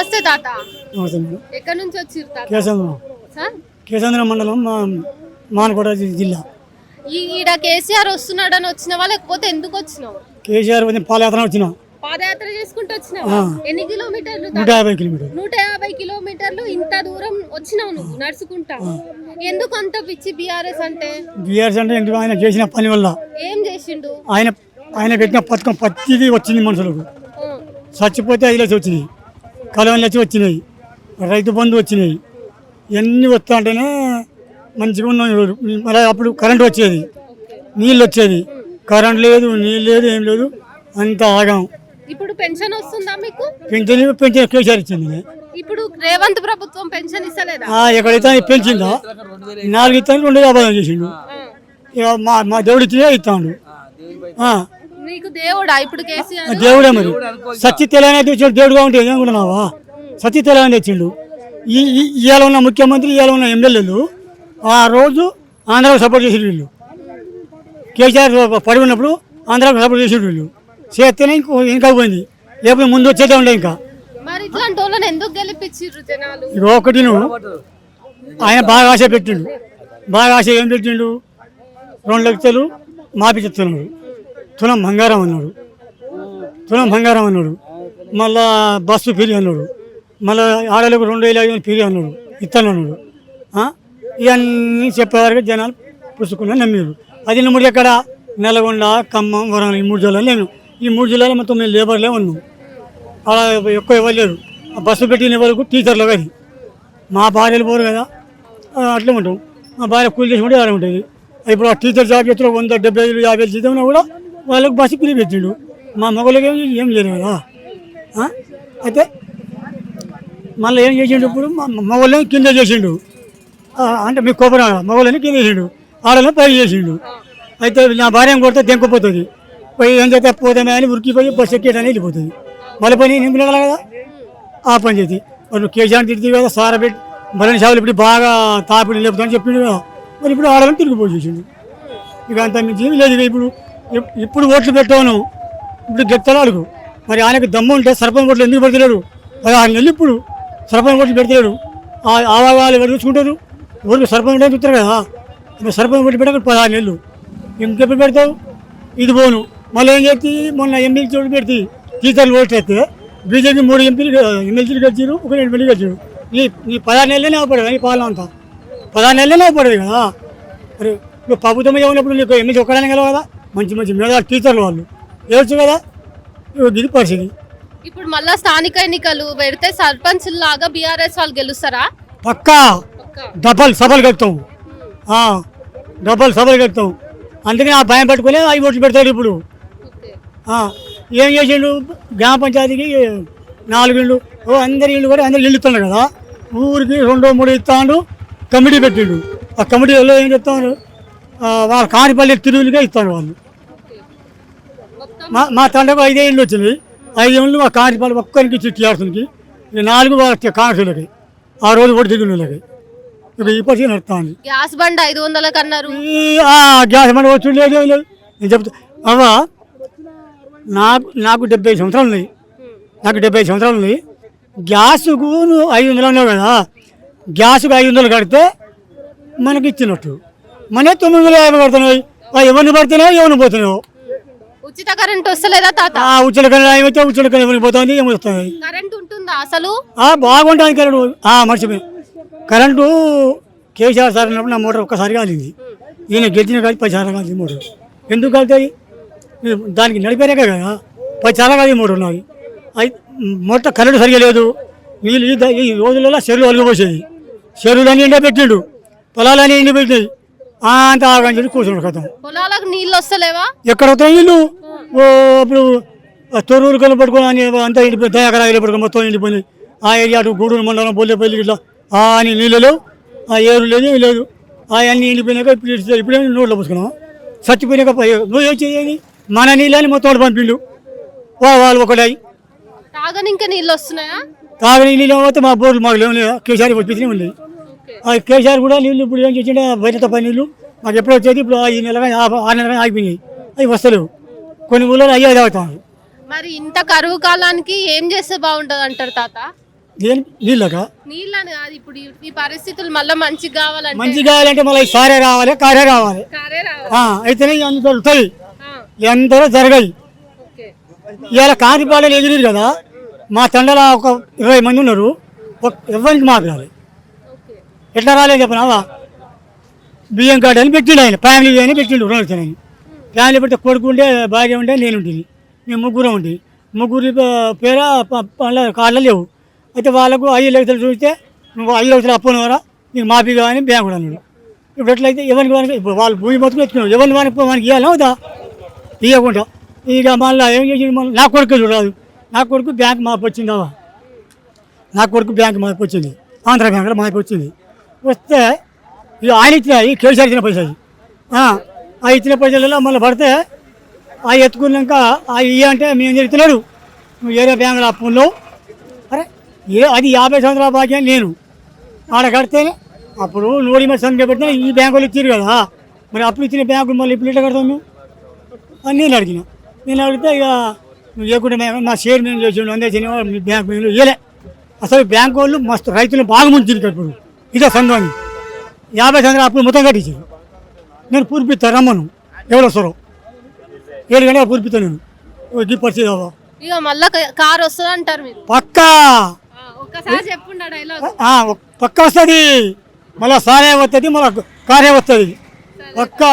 నమస్తే తాత. నమస్తే మేడం. ఎక్కడి నుంచి వచ్చిర్రు తాత? కేశంద్రం మండలం మానకోట జిల్లా. ఈడ కేసీఆర్ వస్తున్నాడని వచ్చినవా లేకపోతే ఎందుకు వచ్చినావు? కేసీఆర్ పాదయాత్ర వచ్చిన. పాదయాత్ర చేసుకుంటూ వచ్చినావా? ఎన్ని కిలోమీటర్లు? 150 కిలోమీటర్లు. 150 కిలోమీటర్లు. ఇంత దూరం వచ్చినావు నువ్వు నడుచుకుంటా. ఎందుకు అంత పిచ్చి బీఆర్ఎస్ అంటే? బీఆర్ఎస్ అంటే ఎందుకు? ఆయన చేసిన పని వల్ల. ఏం చేసిండు? ఆయన పెట్టిన పథకం ప్రతిదీ వచ్చింది మనుషులకు. చచ్చిపోతే 5 లక్షలు వచ్చినాయి, కలవని లక్షలు వచ్చినాయి, రైతు బంధు వచ్చినాయి. ఇవన్నీ వస్తా అంటేనే మంచిగా ఉన్నాం. మళ్ళీ అప్పుడు కరెంటు వచ్చేది, నీళ్ళు వచ్చేది. కరెంట్ లేదు, నీళ్ళు లేదు, ఏం లేదు, అంత ఆగాం. ఇప్పుడు పెన్షన్ వస్తుందా మీకు? పెన్షన్ కేసీఆర్ ఇచ్చింది. ఇప్పుడు రేవంత్ ప్రభుత్వం పెన్షన్ ఇస్తలేదా? ఎక్కడైతే పెంచిందా 4 ఇస్తాను 2 వ్యాపారం చేసిండు. మా దేవుడు ఇచ్చినా ఇస్తాడు. నీకు దేవుడా ఇప్పుడు కేసీఆర్? దేవుడే మరి. సత్య తెలంగాణ తెచ్చాడు దేవుడుగా ఉంటే ఏమనుకున్నావా? సత్య తెలంగాణ తెచ్చిండు. ఇవాళ ఉన్న ముఖ్యమంత్రి, ఇవాళ ఉన్న ఎమ్మెల్యేలు ఆ రోజు ఆంధ్రాకు సపోర్ట్ చేసేది వీళ్ళు. కేసీఆర్ పడి ఉన్నప్పుడు ఆంధ్రాకు సపోర్ట్ చేసేది వీళ్ళు. చేస్తేనే ఇంకా పోయింది, లేకపోతే ముందు వచ్చేదే ఉండే. ఇంకా మరి ఇట్లాంటి వాళ్ళని ఎందుకు గెలిపించారు జనాలు? ఇక ఒకటి ఆయన బాగా ఆశ పెట్టిండు. బాగా ఆశ ఏం పెట్టిండు? 2 లక్షలు మాపి చెప్తున్నాడు. తులం బంగారం అన్నాడు. మళ్ళా బస్సు ఫ్రీ అన్నాడు. మళ్ళీ ఆడలకు 2,500 ఫ్రీ అన్నాడు, ఇస్తాను అన్నాడు. ఇవన్నీ చెప్పేవారికి జనాలు పుచ్చుకుని నమ్మారు. అది నమ్ముడు ఎక్కడ? నల్గొండ, ఖమ్మం, వరంగల్, ఈ 3 జిల్లాలు నేను. ఈ 3 జిల్లాలో మొత్తం మేము లేబర్లే ఉన్నాం. అలా ఎక్కువ ఇవ్వలేరు. ఆ బస్సు పెట్టిన వరకు టీచర్లు కానీ మా భార్యలు పోరు కదా, అట్లే ఉంటాం. మా భార్య కూలి చేసి ఉంటే అలా ఉంటుంది. ఇప్పుడు ఆ టీచర్ జాబ్ చేతిలో 100, 70, 50 జీతం ఉన్నా కూడా వాళ్ళకి బస్సు ఫ్రీ పెట్టిండు. మా మగవాళ్ళకి ఏం చేయలేదు కదా. అయితే మళ్ళీ ఏం చేసిండు? ఇప్పుడు మగవాళ్ళని కింద చేసిండు. అంటే మీకు కోపరా, మగవాళ్ళని కింద చేసిండు, ఆడలని పై చేసిండు. అయితే నా భార్య కొడితే దెంకపోతుంది. పోయి ఏం చేస్తే పోతామే అని ఉరికిపోయి బస్సు ఎక్కేయడానికి వెళ్ళిపోతుంది. మళ్ళీ పని నింపినగల కదా, ఆ పని చేసి మరి కేసీఆర్ తిరిగి కదా సారా పెట్టి బలని షాపులు ఇప్పుడు బాగా తాపిడి లేపుతామని చెప్పిండు కదా. మరి ఇప్పుడు ఆడలని తిరిగిపోయి చేసిండు. ఇక అంత మించి లేదు. ఇప్పుడు ఓట్లు పెట్టాను, ఇప్పుడు గెత్తలు అడుగు. మరి ఆయనకు దమ్ము ఉంటే సర్పంచ్ ఓట్లు ఎందుకు పెడతలేడు? 16 నెలలు ఇప్పుడు సర్పంచ్ ఓట్లు పెడతలేడు. ఆవాగాలు ఎవరు చూసుకుంటారు? ఊరికి సర్పంచ్ ఓట్లు చూస్తారు కదా. సర్పంచ్ ఓట్లు పెట్టక 16 నెలలు ఇంకెప్పుడు పెడతావు? ఇది పోను. మళ్ళీ ఏం చేస్తే మొన్న ఎమ్మెల్యే చోటు పెడితే టీచర్లు ఓట్లు వేస్తే బీజేపీ 3 ఎమ్మెల్సీలు గెలిచారు, 1 ఎమ్మెల్యే గెలిచారు. నీ 16 నెలలనే అవపడదు. నీ పాలన అంతా 16 నెలలనే అవపడదు కదా. మరి నువ్వు ప్రభుత్వం ఉన్నప్పుడు నీకు ఎమ్మెల్సీ ఒక్కడానికి గెలవు కదా. మంచి మీద టీచర్లు వాళ్ళు ఏవచ్చు కదా. ఇది పరిస్థితి. ఇప్పుడు మళ్ళా స్థానిక ఎన్నికలు పెడితే సర్పంచ్ లాగా బీఆర్ఎస్ వాళ్ళు గెలుస్తారా? పక్కా డబల్ సభలు కలుపుతాం. అందుకని ఆ భయం పట్టుకుని 5 ఓట్లు పెడతాడు. ఇప్పుడు ఏం చేసిండు? గ్రామ పంచాయతీకి 4 ఇళ్ళు, అందరి ఇళ్ళు కూడా అందరికి ఇల్లు ఇస్తున్నాడు కదా. ఊరికి 2, 3 ఇస్తాడు. కమిటీ పెట్టిండు. ఆ కమిటీలో ఏం చెప్తాను? వాళ్ళ కానిపల్లి తిరుగులుగా ఇస్తాను వాళ్ళు. మా తండ్రికి 5 ఇళ్ళు వచ్చినాయి. 5 ఇళ్ళు మా కానిపల్లి ఒక్కరికి ఇచ్చి టీఆర్ఎస్కి, 4 కాంగ్రెస్లకి. ఆ రోజు ఓటు తిరుగులకి. ఇక ఈ పరిస్థితి నడుస్తుంది. గ్యాస్ బండ్ 500 అన్నారు. గ్యాస్ బండ్ వచ్చి లేదు. నేను చెప్తా అవ్వా, నాకు 70 సంవత్సరాలు ఉన్నాయి. గ్యాసుకు నువ్వు 500 అన్నావు కదా. గ్యాసుకు 500 కడితే మనకి ఇచ్చినట్టు. మన 950 కడుతున్నాయి. ఎవరిని పడుతున్నావు, ఎవరిని పోతున్నావు? ఉచిత కరెంట్ వస్తలేదా తాత? ఉచిత కరెంట్ ఉచిత కరెంట్ ఎవరికి పోతుంది, ఏమొస్తుంది? కరెంట్ ఉంటుందా అసలు? బాగుంటుంది కరెంటు. మర్చిపోయి కరెంటు కేసీఆర్ సార్ అన్నప్పుడు నా మోటార్ ఒక్కసారి కాలింది. ఈయన గెలిచిన కానీ 10 సార్లు కాదు మోటార్. ఎందుకు కలుతాయి? దానికి నడిపోయాక కదా 10 సార్లు కాదు మోటార్ ఉన్నది. మొత్తం కరెంటు సరిగా లేదు. వీళ్ళు ఈ రోజులలో చెరువులు అలిగిపోసేది. చెరువులన్నీ ఎండబెట్టిండు, పొలాలన్నీ ఎండబెట్టినాయి. అంత ఆగని చెప్పి కూర్చున్నాడు కదా. పొలాలకు నీళ్ళు వస్తలేవా? ఎక్కడ వస్తాయి నీళ్ళు? ఇప్పుడు తొర్రూరు కళ్ళు పట్టుకుని అంతా ఎండిపోయి దయాకరాలు పట్టుకుని మొత్తం ఎండిపోయినాయి. ఆ ఏరియా అటు గూడూరు మండలం, బొల్లేపల్లి ఇట్లా అని నీళ్ళు లేవు. ఏరు లేదు, ఏమి లేదు. అవన్నీ ఎండిపోయినాక ఇప్పుడే నోట్లో పోసుకున్నాం. చచ్చిపోయినాక నువ్వు ఏం చేయాలి? మన నీళ్ళని మొత్తం పంపిండు. వాళ్ళు ఒకటి తాగని ఇంకా నీళ్ళు వస్తున్నాయా? తాగని నీళ్ళు పోతే మా బోర్లు మాకు లేవు. కేసీఆర్ పంపించినవి ఉన్నాయి. కేసీఆర్ కూడా నీళ్ళు ఇప్పుడు ఏం చేసిండే బయట తప్ప నీళ్ళు మాకు ఎప్పుడు వచ్చేది. ఇప్పుడు 5 నెలలుగా 6 నెలలుగా ఆగిపోయినాయి. అవి వస్తలేవు. కొన్ని ఊళ్ళో అయ్యేది అవుతాను. మరి ఇంత కరువు కాలానికి ఏం చేస్తే బాగుంటుంది అంటారు తాత? దేని నీళ్ళక నీళ్ళని కాదు ఇప్పుడు ఈ పరిస్థితులు మళ్ళీ మంచిగా కావాలంటే మంచి కావాలంటే మళ్ళీ సారే రావాలి కారే రావాలి కారే రావాలి. అయితేనే ఇవన్నీ దొరుకుతాయి ఆ, ఎందరో జరగాయి ఓకే. ఇవాళ కాంతిపాడలు ఎగిరిరు కదా మా తండల ఒక 20 మంది ఉన్నారు ఎవరికి మాకు రాలేదు ఓకే. ఎట్లా రాలేదు చెప్పినావా బియ్యం కార్డు అని పెట్టిండు ఆయన ఫ్యామిలీ అని పెట్టిండు రుణాలు ఫ్యామిలీ పెడితే కొడుకు ఉండే భార్య ఉండే నేను ఉంటుంది మేము ముగ్గురం ఉండి ముగ్గురి పేర కార్డులు లేవు అయితే వాళ్ళకు 5 లక్షలు చూస్తే నువ్వు 5 లక్షలు అప్పునవరా నీకు మాఫీ కావాలని బ్యాంకు కూడా అన్నాడు ఇప్పుడు ఎట్లయితే ఎవరికి వానికి ఇప్పుడు వాళ్ళు భూమి మొత్తం ఎత్తుకున్నాడు ఎవరిని వానికి ఇవ్వాలి అవుదా ఇవ్వకుండా ఇక మళ్ళీ ఏం చేసి మళ్ళీ నా కొడుకు చూడరాదు నా కొడుకు బ్యాంక్ మార్పు వచ్చిందావా నా కొడుకు బ్యాంక్ మార్పు వచ్చింది ఆంధ్ర బ్యాంకులో మార్పు వచ్చింది వస్తే ఇక ఆయన ఇచ్చిన ఈ కేసీఆర్ ఇచ్చిన పైసలు ఆ ఇచ్చిన పైసలలో మళ్ళీ పడితే ఆ ఎత్తుకున్నాక ఆ ఇయ్య అంటే మేము చెప్తున్నాడు నువ్వు ఏరే బ్యాంకులో అప్పు ఉన్నావు అరే అది 50 సంవత్సరాల బాకీ అని నేను ఆడ కడితేనే అప్పుడు నోడి మీద సంఖ్య పెట్టినా ఈ బ్యాంకులు ఇచ్చారు కదా మరి అప్పుడు ఇచ్చిన బ్యాంకులు మళ్ళీ ఇప్పుడు ఎట్లా కడతావు నువ్వు అని నేను అడిగిన నేను అడిగితే ఇక నువ్వు లేకుండా మా షేర్ మేము చేసి అందేసిన మీ బ్యాంకు మేము ఇవ్వలే అసలు బ్యాంకు వాళ్ళు మస్తు రైతులు బాగా ముంచింది ఇప్పుడు ఇదే సంఘాన్ని 50 సంవత్సరాలు అప్పుడు మొత్తం కట్టించారు నేను పూర్పిస్తాను రమ్మను ఎవరు వస్తారు 7 గంటలు పూర్పిస్తాను నేను ఈ పరిస్థితి ఇక మళ్ళా కార్ వస్తుంది అంటారు మీరు పక్కా ఒక్కసారి చెప్పుండా డైలాగ్ పక్క వస్తుంది మళ్ళీ సారే వస్తుంది మళ్ళీ కారే వస్తుంది పక్కా